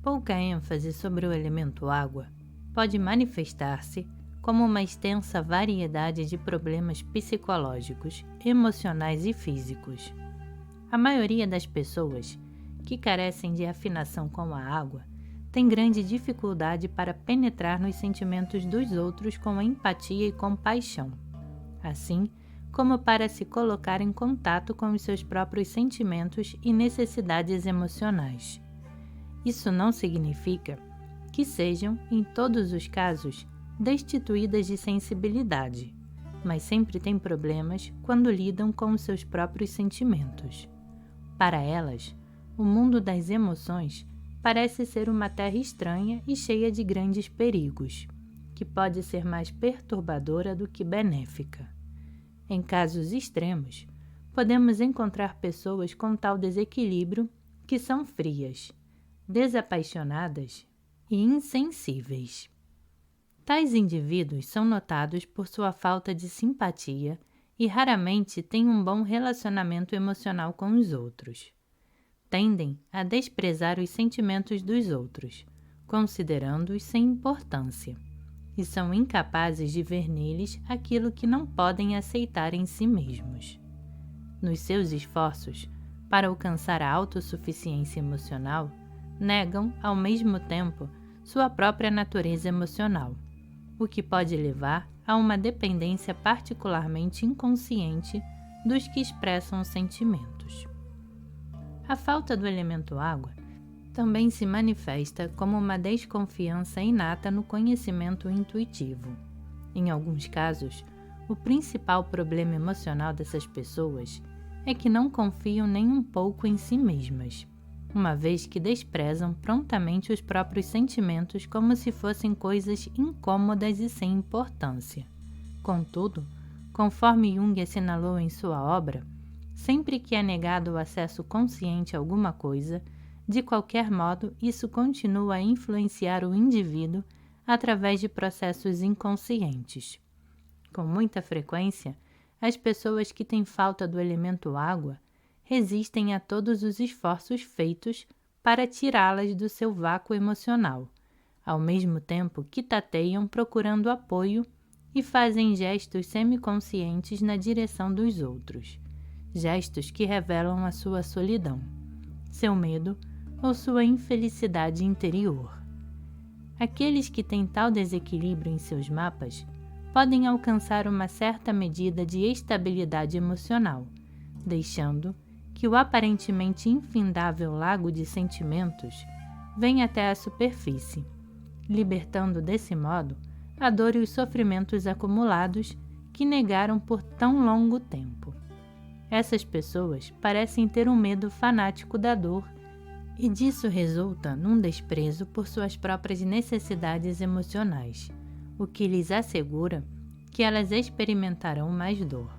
Pouca ênfase sobre o elemento água pode manifestar-se como uma extensa variedade de problemas psicológicos, emocionais e físicos. A maioria das pessoas que carecem de afinação com a água tem grande dificuldade para penetrar nos sentimentos dos outros com empatia e compaixão, assim como para se colocar em contato com os seus próprios sentimentos e necessidades emocionais. Isso não significa que sejam, em todos os casos, destituídas de sensibilidade, mas sempre têm problemas quando lidam com os seus próprios sentimentos. Para elas, o mundo das emoções parece ser uma terra estranha e cheia de grandes perigos, que pode ser mais perturbadora do que benéfica. Em casos extremos, podemos encontrar pessoas com tal desequilíbrio que são frias, desapaixonadas e insensíveis. Tais indivíduos são notados por sua falta de simpatia e raramente têm um bom relacionamento emocional com os outros. Tendem a desprezar os sentimentos dos outros, considerando-os sem importância, e são incapazes de ver neles aquilo que não podem aceitar em si mesmos. Nos seus esforços para alcançar a autossuficiência emocional, negam, ao mesmo tempo, sua própria natureza emocional, o que pode levar a uma dependência particularmente inconsciente dos que expressam sentimentos. A falta do elemento água também se manifesta como uma desconfiança inata no conhecimento intuitivo. Em alguns casos, o principal problema emocional dessas pessoas é que não confiam nem um pouco em si mesmas, uma vez que desprezam prontamente os próprios sentimentos como se fossem coisas incômodas e sem importância. Contudo, conforme Jung assinalou em sua obra, sempre que é negado o acesso consciente a alguma coisa, de qualquer modo, isso continua a influenciar o indivíduo através de processos inconscientes. Com muita frequência, as pessoas que têm falta do elemento água resistem a todos os esforços feitos para tirá-las do seu vácuo emocional, ao mesmo tempo que tateiam procurando apoio e fazem gestos semiconscientes na direção dos outros, gestos que revelam a sua solidão, seu medo ou sua infelicidade interior. Aqueles que têm tal desequilíbrio em seus mapas podem alcançar uma certa medida de estabilidade emocional, deixando que o aparentemente infindável lago de sentimentos venha até a superfície, libertando desse modo a dor e os sofrimentos acumulados que negaram por tão longo tempo. Essas pessoas parecem ter um medo fanático da dor e disso resulta num desprezo por suas próprias necessidades emocionais, o que lhes assegura que elas experimentarão mais dor.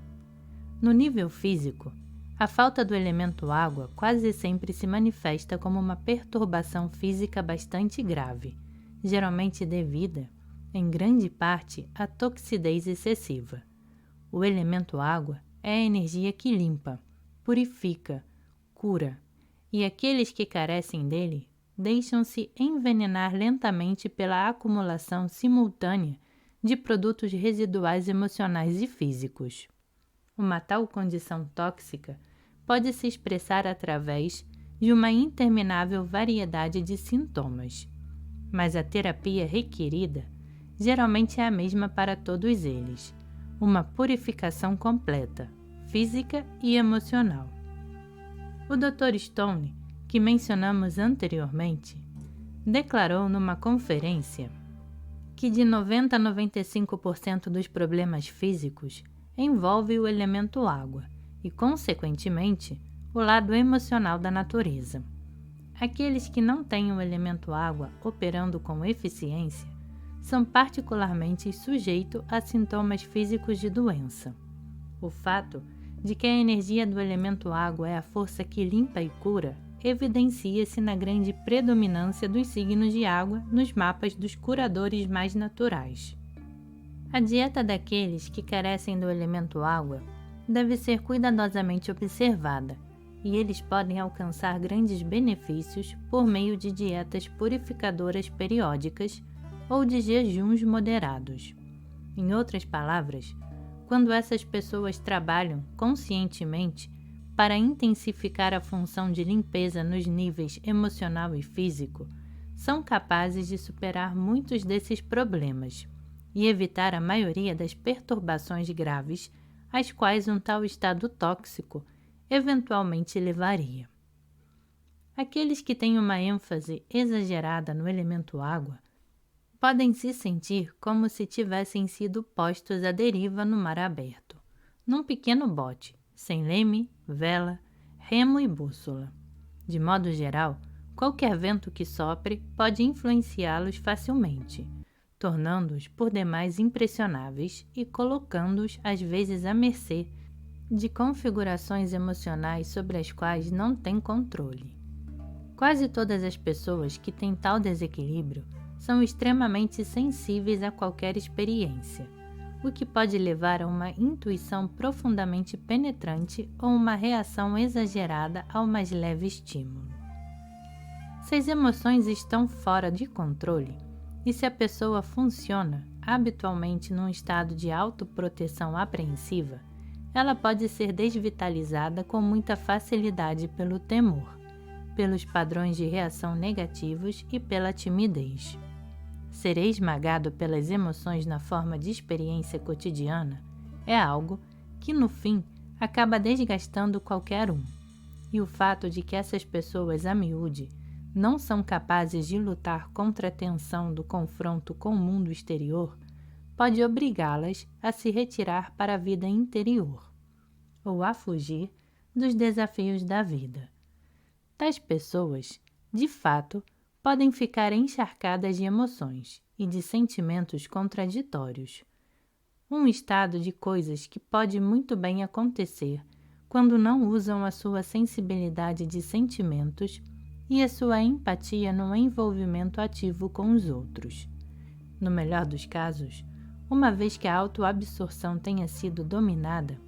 No nível físico, a falta do elemento água quase sempre se manifesta como uma perturbação física bastante grave, geralmente devida, em grande parte, à toxidez excessiva. O elemento água é a energia que limpa, purifica, cura, e aqueles que carecem dele deixam-se envenenar lentamente pela acumulação simultânea de produtos residuais emocionais e físicos. Uma tal condição tóxica pode se expressar através de uma interminável variedade de sintomas, mas a terapia requerida geralmente é a mesma para todos eles, uma purificação completa, física e emocional. O Dr. Stone, que mencionamos anteriormente, declarou numa conferência que de 90 a 95% dos problemas físicos envolve o elemento água e, consequentemente, o lado emocional da natureza. Aqueles que não têm o elemento água operando com eficiência são particularmente sujeitos a sintomas físicos de doença. O fato de que a energia do elemento água é a força que limpa e cura evidencia-se na grande predominância dos signos de água nos mapas dos curadores mais naturais. A dieta daqueles que carecem do elemento água deve ser cuidadosamente observada e eles podem alcançar grandes benefícios por meio de dietas purificadoras periódicas ou de jejuns moderados. Em outras palavras, quando essas pessoas trabalham conscientemente para intensificar a função de limpeza nos níveis emocional e físico, são capazes de superar muitos desses problemas e evitar a maioria das perturbações graves às quais um tal estado tóxico eventualmente levaria. Aqueles que têm uma ênfase exagerada no elemento água podem se sentir como se tivessem sido postos à deriva no mar aberto, num pequeno bote, sem leme, vela, remo e bússola. De modo geral, qualquer vento que sopre pode influenciá-los facilmente, tornando-os por demais impressionáveis e colocando-os às vezes à mercê de configurações emocionais sobre as quais não têm controle. Quase todas as pessoas que têm tal desequilíbrio são extremamente sensíveis a qualquer experiência, o que pode levar a uma intuição profundamente penetrante ou uma reação exagerada ao mais leve estímulo. Se as emoções estão fora de controle e se a pessoa funciona habitualmente num estado de autoproteção apreensiva, ela pode ser desvitalizada com muita facilidade pelo temor, pelos padrões de reação negativos e pela timidez. Ser esmagado pelas emoções na forma de experiência cotidiana é algo que, no fim, acaba desgastando qualquer um. E o fato de que essas pessoas a miúde não são capazes de lutar contra a tensão do confronto com o mundo exterior pode obrigá-las a se retirar para a vida interior ou a fugir dos desafios da vida. Tais pessoas, de fato, podem ficar encharcadas de emoções e de sentimentos contraditórios. Um estado de coisas que pode muito bem acontecer quando não usam a sua sensibilidade de sentimentos e a sua empatia no envolvimento ativo com os outros. No melhor dos casos, uma vez que a autoabsorção tenha sido dominada,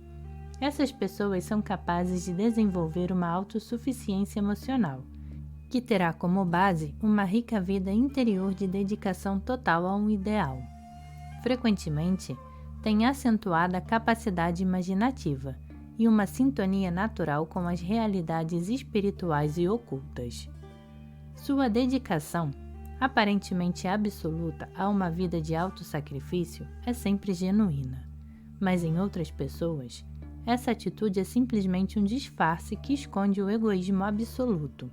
essas pessoas são capazes de desenvolver uma autossuficiência emocional, que terá como base uma rica vida interior de dedicação total a um ideal. Frequentemente, tem acentuada capacidade imaginativa e uma sintonia natural com as realidades espirituais e ocultas. Sua dedicação, aparentemente absoluta a uma vida de autossacrifício, é sempre genuína, mas em outras pessoas, essa atitude é simplesmente um disfarce que esconde o egoísmo absoluto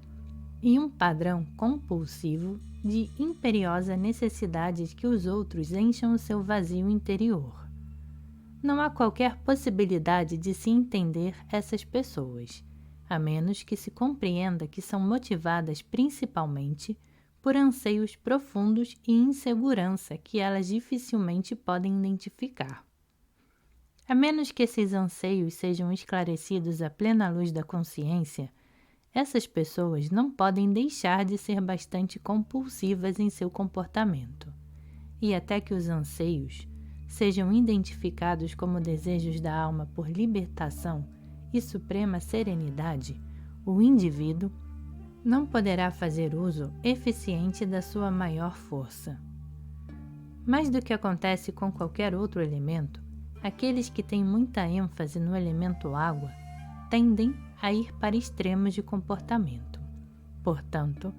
e um padrão compulsivo de imperiosa necessidade de que os outros encham o seu vazio interior. Não há qualquer possibilidade de se entender essas pessoas, a menos que se compreenda que são motivadas principalmente por anseios profundos e insegurança que elas dificilmente podem identificar. A menos que esses anseios sejam esclarecidos à plena luz da consciência, essas pessoas não podem deixar de ser bastante compulsivas em seu comportamento. E até que os anseios sejam identificados como desejos da alma por libertação e suprema serenidade, o indivíduo não poderá fazer uso eficiente da sua maior força. Mais do que acontece com qualquer outro elemento, aqueles que têm muita ênfase no elemento água tendem a ir para extremos de comportamento. Portanto,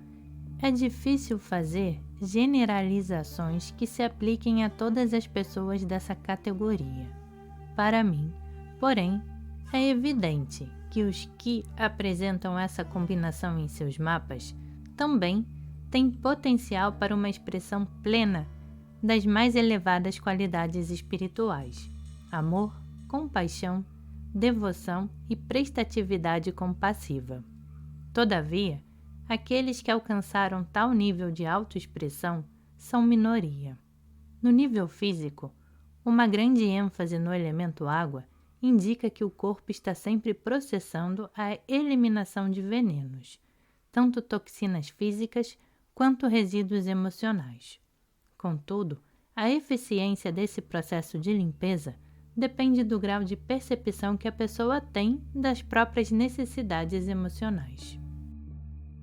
é difícil fazer generalizações que se apliquem a todas as pessoas dessa categoria. Para mim, porém, é evidente que os que apresentam essa combinação em seus mapas também têm potencial para uma expressão plena das mais elevadas qualidades espirituais: amor, compaixão, devoção e prestatividade compassiva. Todavia, aqueles que alcançaram tal nível de autoexpressão são minoria. No nível físico, uma grande ênfase no elemento água indica que o corpo está sempre processando a eliminação de venenos, tanto toxinas físicas quanto resíduos emocionais. Contudo, a eficiência desse processo de limpeza depende do grau de percepção que a pessoa tem das próprias necessidades emocionais.